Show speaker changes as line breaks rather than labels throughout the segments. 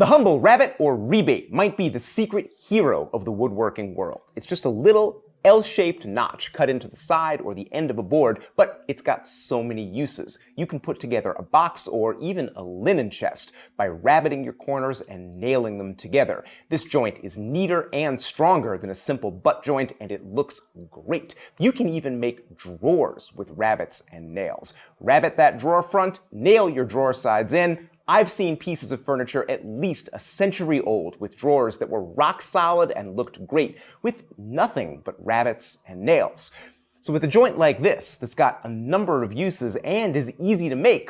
The humble rabbet or rebate might be the secret hero of the woodworking world. It's just a little L-shaped notch cut into the side or the end of a board, but it's got so many uses. You can put together a box or even a linen chest by rabbeting your corners and nailing them together. This joint is neater and stronger than a simple butt joint, and it looks great. You can even make drawers with rabbets and nails. Rabbet that drawer front, nail your drawer sides in. I've seen pieces of furniture at least a century old with drawers that were rock solid and looked great with nothing but rabbets and nails. So with a joint like this that's got a number of uses and is easy to make,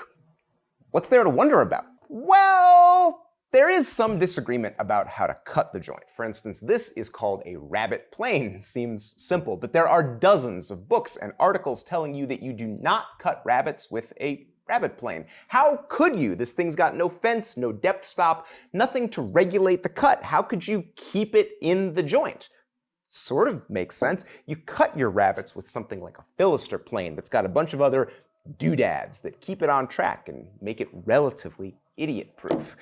what's there to wonder about? Well, there is some disagreement about how to cut the joint. For instance, this is called a Rabbet Plane. Seems simple, but there are dozens of books and articles telling you that you do not cut rabbets with a Rabbet Plane. How could you? This thing's got no fence, no depth stop, nothing to regulate the cut. How could you keep it in the joint? Sort of makes sense. You cut your rabbets with something like a Philister plane that's got a bunch of other doodads that keep it on track and make it relatively idiot-proof.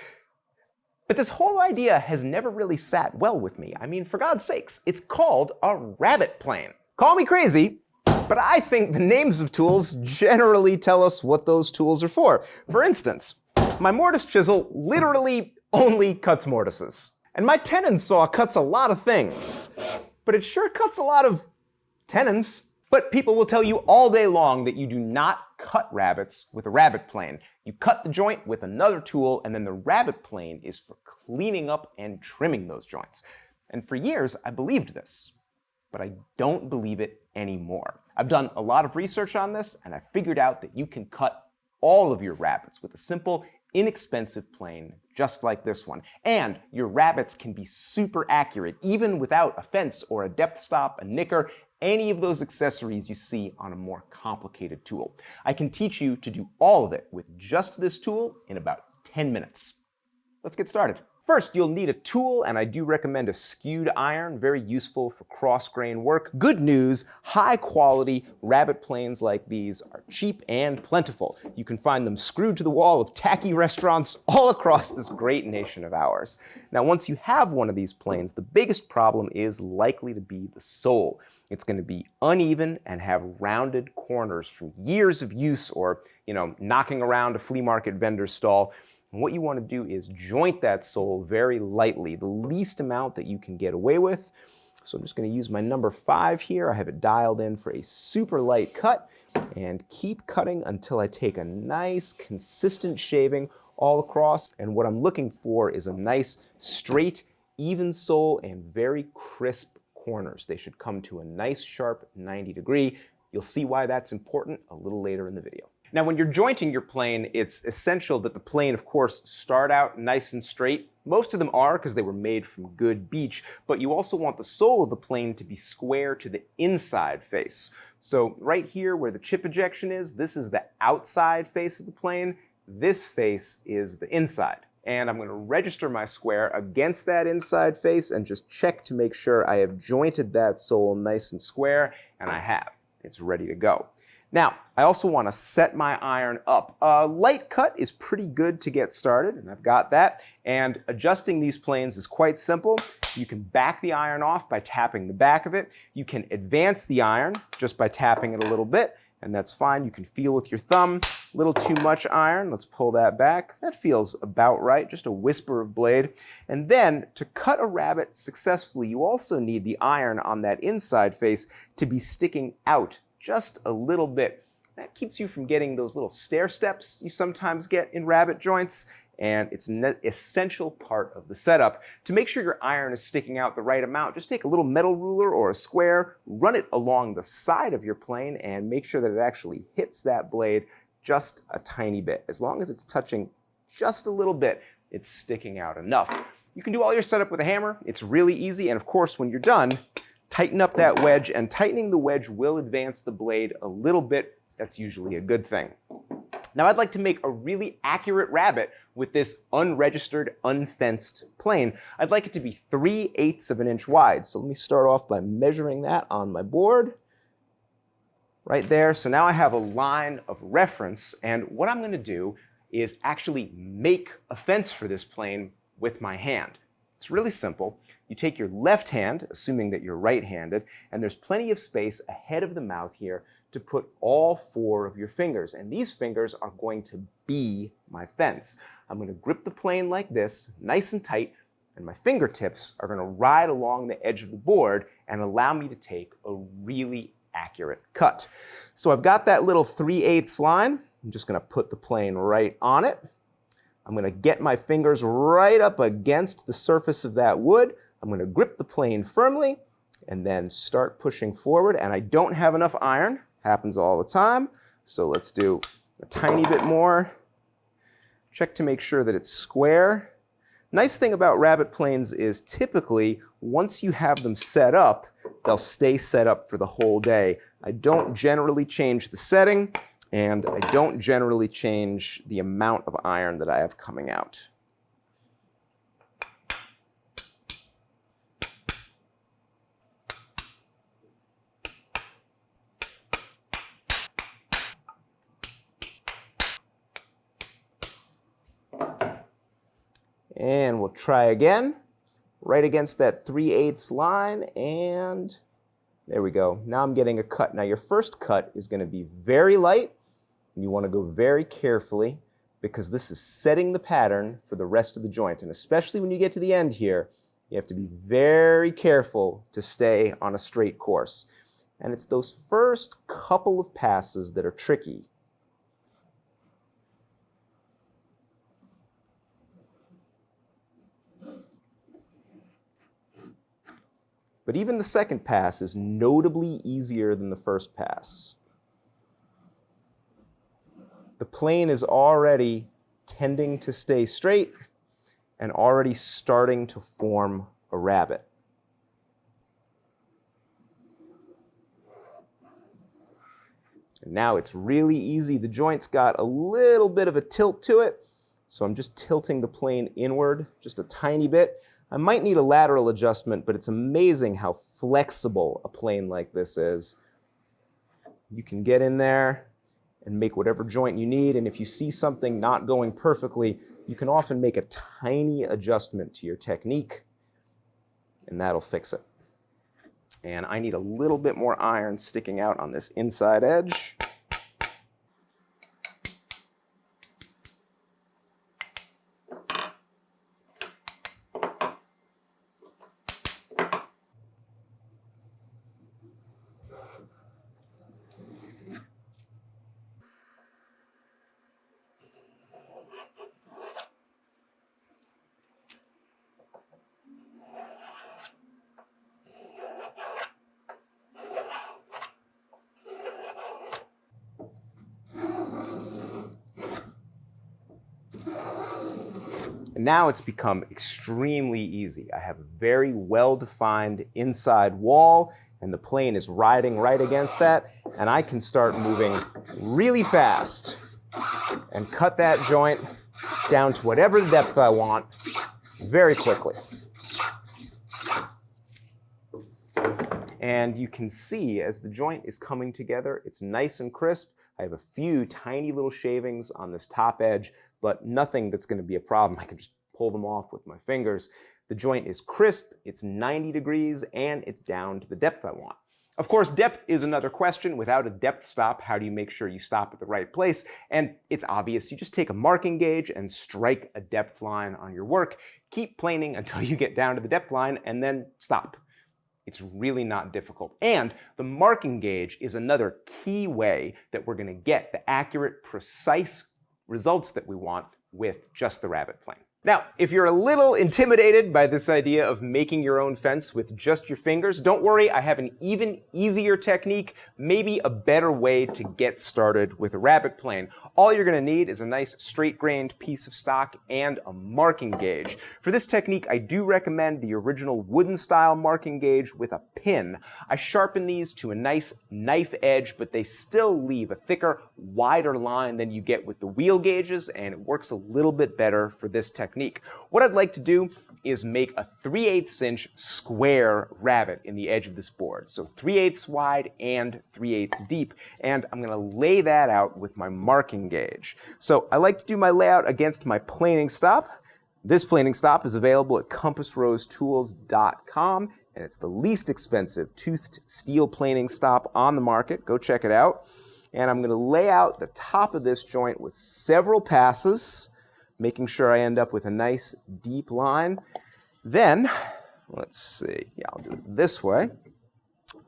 But this whole idea has never really sat well with me. I mean, for God's sakes, it's called a Rabbet Plane. Call me crazy, but I think the names of tools generally tell us what those tools are for. For instance, my mortise chisel literally only cuts mortises. And my tenon saw cuts a lot of things, but it sure cuts a lot of tenons. But people will tell you all day long that you do not cut rabbets with a Rabbet Plane. You cut the joint with another tool, and then the Rabbet Plane is for cleaning up and trimming those joints. And for years, I believed this, but I don't believe it anymore. I've done a lot of research on this, and I figured out that you can cut all of your rabbets with a simple, inexpensive plane just like this one. And your rabbets can be super accurate, even without a fence or a depth stop, a nicker, any of those accessories you see on a more complicated tool. I can teach you to do all of it with just this tool in about 10 minutes. Let's get started. First, you'll need a tool, and I do recommend a skewed iron, very useful for cross-grain work. Good news, high-quality Rabbet Planes like these are cheap and plentiful. You can find them screwed to the wall of tacky restaurants all across this great nation of ours. Now, once you have one of these planes, the biggest problem is likely to be the sole. It's going to be uneven and have rounded corners from years of use or, knocking around a flea market vendor's stall. And what you want to do is joint that sole very lightly, the least amount that you can get away with. So I'm just going to use my number 5 here. I have it dialed in for a super light cut, and keep cutting until I take a nice consistent shaving all across. And what I'm looking for is a nice straight, even sole and very crisp corners. They should come to a nice sharp 90 degree. You'll see why that's important a little later in the video. Now, when you're jointing your plane, it's essential that the plane, of course, start out nice and straight. Most of them are because they were made from good beech, but you also want the sole of the plane to be square to the inside face. So right here where the chip ejection is, this is the outside face of the plane. This face is the inside. And I'm going to register my square against that inside face and just check to make sure I have jointed that sole nice and square, and I have. It's ready to go. Now, I also want to set my iron up. A light cut is pretty good to get started, and I've got that. And adjusting these planes is quite simple. You can back the iron off by tapping the back of it. You can advance the iron just by tapping it a little bit, and that's fine. You can feel with your thumb. A little too much iron. Let's pull that back. That feels about right, just a whisper of blade. And then, to cut a rabbet successfully, you also need the iron on that inside face to be sticking out just a little bit. That keeps you from getting those little stair steps you sometimes get in rabbet joints, and it's an essential part of the setup. To make sure your iron is sticking out the right amount, just take a little metal ruler or a square, run it along the side of your plane, and make sure that it actually hits that blade just a tiny bit. As long as it's touching just a little bit, it's sticking out enough. You can do all your setup with a hammer. It's really easy, and of course, when you're done, tighten up that wedge, and tightening the wedge will advance the blade a little bit. That's usually a good thing. Now, I'd like to make a really accurate rabbet with this unregistered, unfenced plane. I'd like it to be 3/8 of an inch wide. So let me start off by measuring that on my board. Right there. So now I have a line of reference, and what I'm going to do is actually make a fence for this plane with my hand. It's really simple. You take your left hand, assuming that you're right-handed, and there's plenty of space ahead of the mouth here to put all 4 of your fingers. And these fingers are going to be my fence. I'm going to grip the plane like this, nice and tight, and my fingertips are going to ride along the edge of the board and allow me to take a really accurate cut. So I've got that little 3/8 line. I'm just going to put the plane right on it. I'm going to get my fingers right up against the surface of that wood. I'm going to grip the plane firmly and then start pushing forward. And I don't have enough iron. Happens all the time. So let's do a tiny bit more. Check to make sure that it's square. Nice thing about rabbet planes is typically once you have them set up, they'll stay set up for the whole day. I don't generally change the setting, and I don't generally change the amount of iron that I have coming out. And we'll try again, right against that 3/8 line, and there we go. Now I'm getting a cut. Now your first cut is going to be very light, and you want to go very carefully because this is setting the pattern for the rest of the joint. And especially when you get to the end here, you have to be very careful to stay on a straight course. And it's those first couple of passes that are tricky. But even the second pass is notably easier than the first pass. The plane is already tending to stay straight and already starting to form a rabbet. And now it's really easy. The joint's got a little bit of a tilt to it, so I'm just tilting the plane inward just a tiny bit. I might need a lateral adjustment, but it's amazing how flexible a plane like this is. You can get in there and make whatever joint you need, and if you see something not going perfectly, you can often make a tiny adjustment to your technique, and that'll fix it. And I need a little bit more iron sticking out on this inside edge. And now it's become extremely easy. I have a very well-defined inside wall, and the plane is riding right against that, and I can start moving really fast and cut that joint down to whatever depth I want very quickly. And you can see as the joint is coming together, it's nice and crisp. I have a few tiny little shavings on this top edge, but nothing that's going to be a problem. I can just pull them off with my fingers. The joint is crisp, it's 90 degrees, and it's down to the depth I want. Of course, depth is another question. Without a depth stop, how do you make sure you stop at the right place? And it's obvious. You just take a marking gauge and strike a depth line on your work. Keep planing until you get down to the depth line, and then stop. It's really not difficult. And the marking gauge is another key way that we're going to get the accurate, precise results that we want with just the rabbet plane. Now, if you're a little intimidated by this idea of making your own fence with just your fingers, don't worry, I have an even easier technique, maybe a better way to get started with a rabbet plane. All you're going to need is a nice straight-grained piece of stock and a marking gauge. For this technique, I do recommend the original wooden-style marking gauge with a pin. I sharpen these to a nice knife edge, but they still leave a thicker, wider line than you get with the wheel gauges, and it works a little bit better for this technique. What I'd like to do is make a 3/8 inch square rabbet in the edge of this board. So 3/8 wide and 3/8 deep. And I'm going to lay that out with my marking gauge. So I like to do my layout against my planing stop. This planing stop is available at compassrosetools.com, and it's the least expensive toothed steel planing stop on the market. Go check it out. And I'm going to lay out the top of this joint with several passes, making sure I end up with a nice deep line. Then, let's see, I'll do it this way.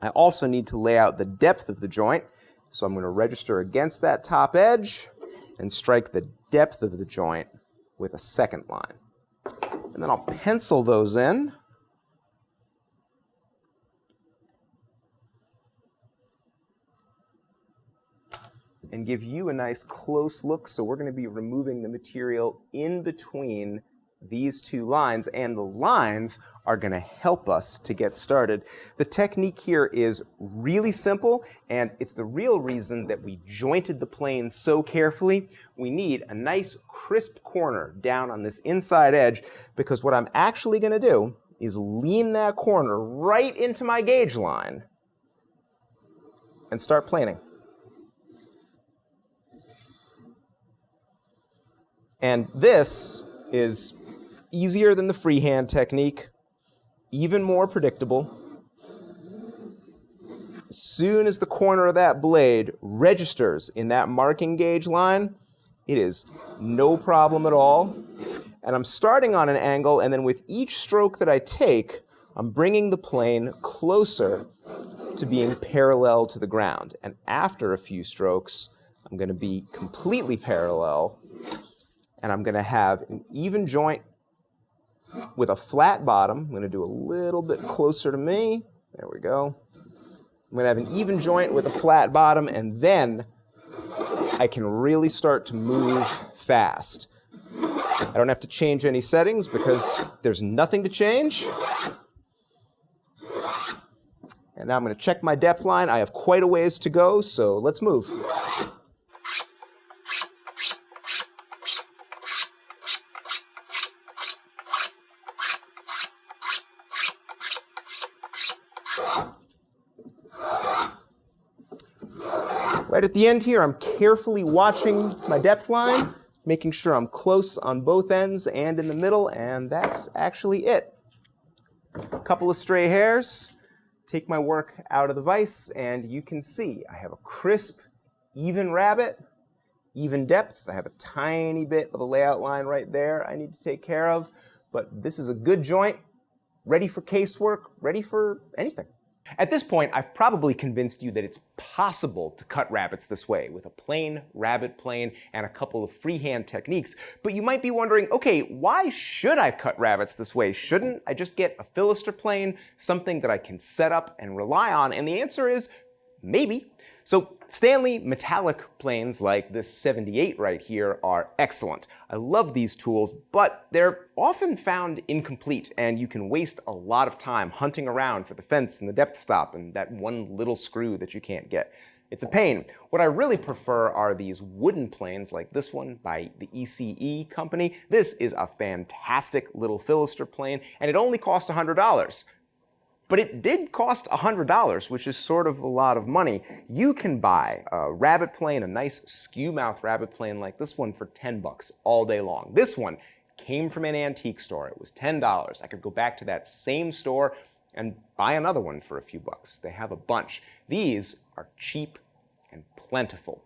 I also need to lay out the depth of the joint, so I'm going to register against that top edge and strike the depth of the joint with a second line. And then I'll pencil those in. And give you a nice close look. So we're going to be removing the material in between these two lines, and the lines are going to help us to get started. The technique here is really simple, and it's the real reason that we jointed the plane so carefully. We need a nice crisp corner down on this inside edge, because what I'm actually going to do is lean that corner right into my gauge line and start planing. And this is easier than the freehand technique, even more predictable. As soon as the corner of that blade registers in that marking gauge line, it is no problem at all. And I'm starting on an angle, and then with each stroke that I take, I'm bringing the plane closer to being parallel to the ground. And after a few strokes, I'm going to be completely parallel, and I'm going to have an even joint with a flat bottom. I'm going to do a little bit closer to me. There we go. I'm going to have an even joint with a flat bottom, and then I can really start to move fast. I don't have to change any settings because there's nothing to change. And now I'm going to check my depth line. I have quite a ways to go, so let's move. Right at the end here, I'm carefully watching my depth line, making sure I'm close on both ends and in the middle, and that's actually it. A couple of stray hairs, take my work out of the vise, and you can see I have a crisp, even rabbet, even depth. I have a tiny bit of a layout line right there I need to take care of, but this is a good joint, ready for casework, ready for anything. At this point, I've probably convinced you that it's possible to cut rabbets this way with a plain rabbet plane and a couple of freehand techniques. But you might be wondering, okay, why should I cut rabbets this way? Shouldn't I just get a Philister plane, something that I can set up and rely on? And the answer is maybe. So Stanley metallic planes like this 78 right here are excellent. I love these tools, but they're often found incomplete, and you can waste a lot of time hunting around for the fence and the depth stop and that one little screw that you can't get. It's a pain. What I really prefer are these wooden planes like this one by the ECE company. This is a fantastic little Philister plane, and it only cost $100. But it did cost $100, which is sort of a lot of money. You can buy a rabbet plane, a nice skew mouth rabbet plane like this one for $10 all day long. This one came from an antique store. It was $10. I could go back to that same store and buy another one for a few bucks. They have a bunch. These are cheap and plentiful.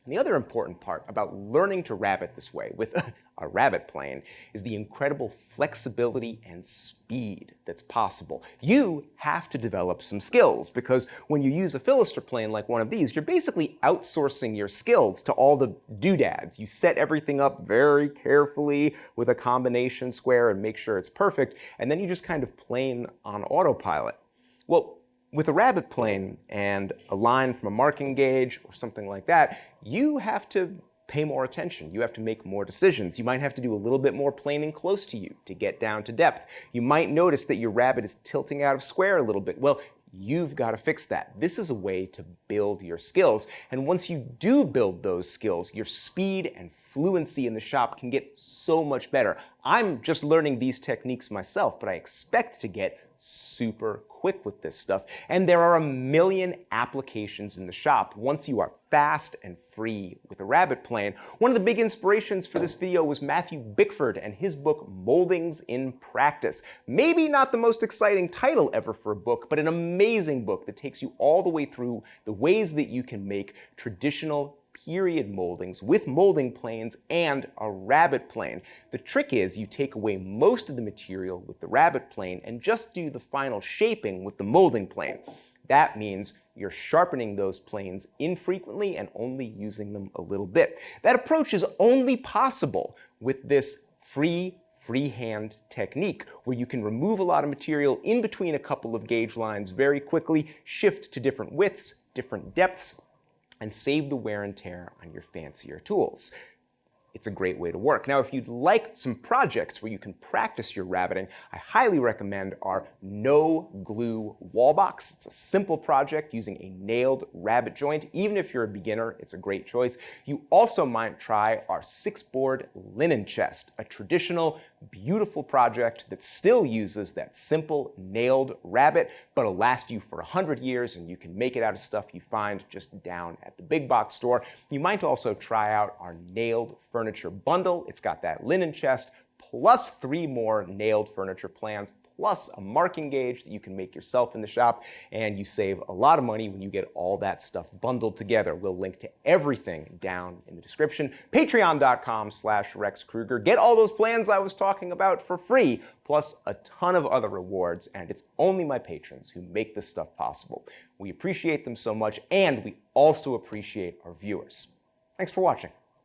And the other important part about learning to rabbet this way with a rabbet plane is the incredible flexibility and speed that's possible. You have to develop some skills, because when you use a Philister plane like one of these, you're basically outsourcing your skills to all the doodads. You set everything up very carefully with a combination square and make sure it's perfect, and then you just kind of plane on autopilot. Well, with a rabbet plane and a line from a marking gauge or something like that, you have to pay more attention. You have to make more decisions. You might have to do a little bit more planing close to you to get down to depth. You might notice that your rabbet is tilting out of square a little bit. Well, you've got to fix that. This is a way to build your skills. And once you do build those skills, your speed and fluency in the shop can get so much better. I'm just learning these techniques myself, but I expect to get super quick with this stuff. And there are a million applications in the shop once you are fast and free with a Rabbet Plane. One of the big inspirations for this video was Matthew Bickford and his book Moldings in Practice. Maybe not the most exciting title ever for a book, but an amazing book that takes you all the way through the ways that you can make traditional period moldings with molding planes and a Rabbet Plane. The trick is you take away most of the material with the Rabbet Plane and just do the final shaping with the molding plane. That means you're sharpening those planes infrequently and only using them a little bit. That approach is only possible with this freehand technique, where you can remove a lot of material in between a couple of gauge lines very quickly, shift to different widths, different depths, and save the wear and tear on your fancier tools. It's a great way to work. Now, if you'd like some projects where you can practice your rabbeting, I highly recommend our No Glue Wall Box. It's a simple project using a nailed rabbet joint. Even if you're a beginner, it's a great choice. You also might try our 6-board linen chest, a traditional, beautiful project that still uses that simple nailed rabbet, but will last you for 100 years, and you can make it out of stuff you find just down at the big box store. You might also try out our nailed furniture bundle. It's got that linen chest, plus 3 more nailed furniture plans, plus a marking gauge that you can make yourself in the shop, and you save a lot of money when you get all that stuff bundled together. We'll link to everything down in the description. Patreon.com/Rex Krueger. Get all those plans I was talking about for free, plus a ton of other rewards, and it's only my patrons who make this stuff possible. We appreciate them so much, and we also appreciate our viewers. Thanks for watching.